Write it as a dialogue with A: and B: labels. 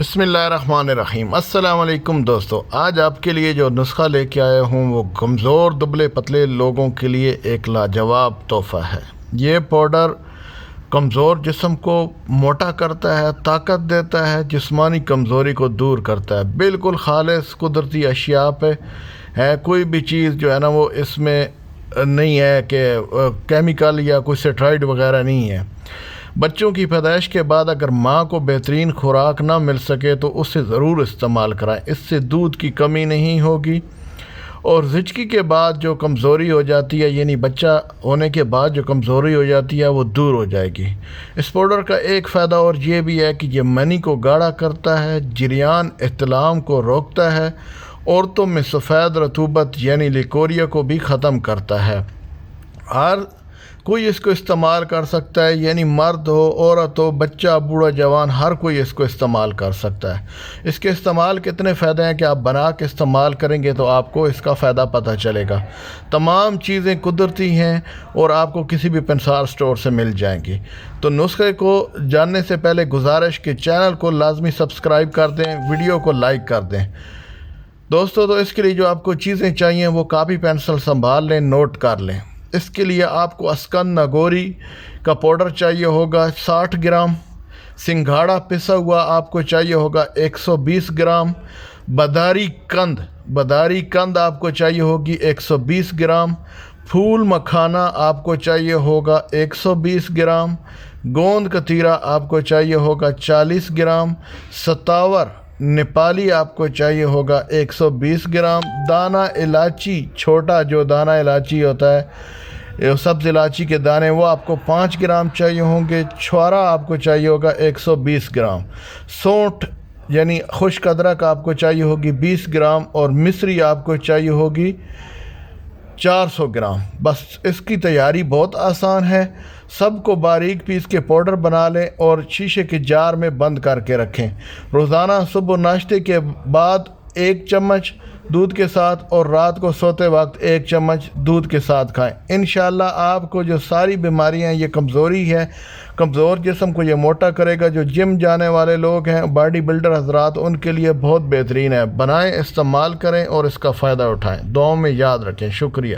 A: بسم اللہ الرحمن الرحیم۔ السلام علیکم دوستو، آج آپ کے لیے جو نسخہ لے کے آیا ہوں وہ کمزور دبلے پتلے لوگوں کے لیے ایک لاجواب تحفہ ہے۔ یہ پاؤڈر کمزور جسم کو موٹا کرتا ہے، طاقت دیتا ہے، جسمانی کمزوری کو دور کرتا ہے۔ بالکل خالص قدرتی اشیاء پہ ہے، کوئی بھی چیز جو ہے نا وہ اس میں نہیں ہے کہ کیمیکل یا کوئی سٹرائڈ وغیرہ نہیں ہے۔ بچوں کی پیدائش کے بعد اگر ماں کو بہترین خوراک نہ مل سکے تو اسے ضرور استعمال کرائیں، اس سے دودھ کی کمی نہیں ہوگی اور زچگی کے بعد جو کمزوری ہو جاتی ہے، یعنی بچہ ہونے کے بعد جو کمزوری ہو جاتی ہے وہ دور ہو جائے گی۔ اس پاؤڈر کا ایک فائدہ اور یہ بھی ہے کہ یہ منی کو گاڑھا کرتا ہے، جریان احتلام کو روکتا ہے، عورتوں میں سفید رطوبت یعنی لیکوریا کو بھی ختم کرتا ہے۔ ہر کوئی اس کو استعمال کر سکتا ہے، یعنی مرد ہو، عورت ہو، بچہ، بوڑھا، جوان، ہر کوئی اس کو استعمال کر سکتا ہے۔ اس کے استعمال کے اتنے فائدے ہیں کہ آپ بنا کے استعمال کریں گے تو آپ کو اس کا فائدہ پتہ چلے گا۔ تمام چیزیں قدرتی ہیں اور آپ کو کسی بھی پنسار سٹور سے مل جائیں گی۔ تو نسخے کو جاننے سے پہلے گزارش کہ چینل کو لازمی سبسکرائب کر دیں، ویڈیو کو لائک کر دیں۔ دوستو تو اس کے لیے جو آپ کو چیزیں چاہیے وہ کاپی پینسل سنبھال لیں، نوٹ کر لیں۔ اس کے لیے آپ کو اسکن ناگوری کا پاؤڈر چاہیے ہوگا 60 گرام، سنگھاڑا پسا ہوا آپ کو چاہیے ہوگا 120 گرام، بداری کند آپ کو چاہیے ہوگی 120 گرام، پھول مکھانا آپ کو چاہیے ہوگا 120 گرام، گوند کتیرا آپ کو چاہیے ہوگا 40 گرام، ستاور نیپالی آپ کو چاہیے ہوگا 120 گرام، دانہ الائچی، چھوٹا جو دانہ الائچی ہوتا ہے، سبز الائچی کے دانے، وہ آپ کو 5 گرام چاہیے ہوں گے، چھوارا آپ کو چاہیے ہوگا 120 گرام، سونٹھ یعنی خشک ادرک آپ کو چاہیے ہوگی 20 گرام اور مصری آپ کو چاہیے ہوگی 400 گرام۔ بس اس کی تیاری بہت آسان ہے، سب کو باریک پیس کے پاؤڈر بنا لیں اور شیشے کے جار میں بند کر کے رکھیں۔ روزانہ صبح ناشتے کے بعد 1 چمچ دودھ کے ساتھ اور رات کو سوتے وقت 1 چمچ دودھ کے ساتھ کھائیں۔ انشاءاللہ آپ کو جو ساری بیماریاں، یہ کمزوری ہے، کمزور جسم کو یہ موٹا کرے گا۔ جو جم جانے والے لوگ ہیں، باڈی بلڈر حضرات، ان کے لیے بہت بہترین ہے۔ بنائیں، استعمال کریں اور اس کا فائدہ اٹھائیں۔ دعاؤں میں یاد رکھیں۔ شکریہ۔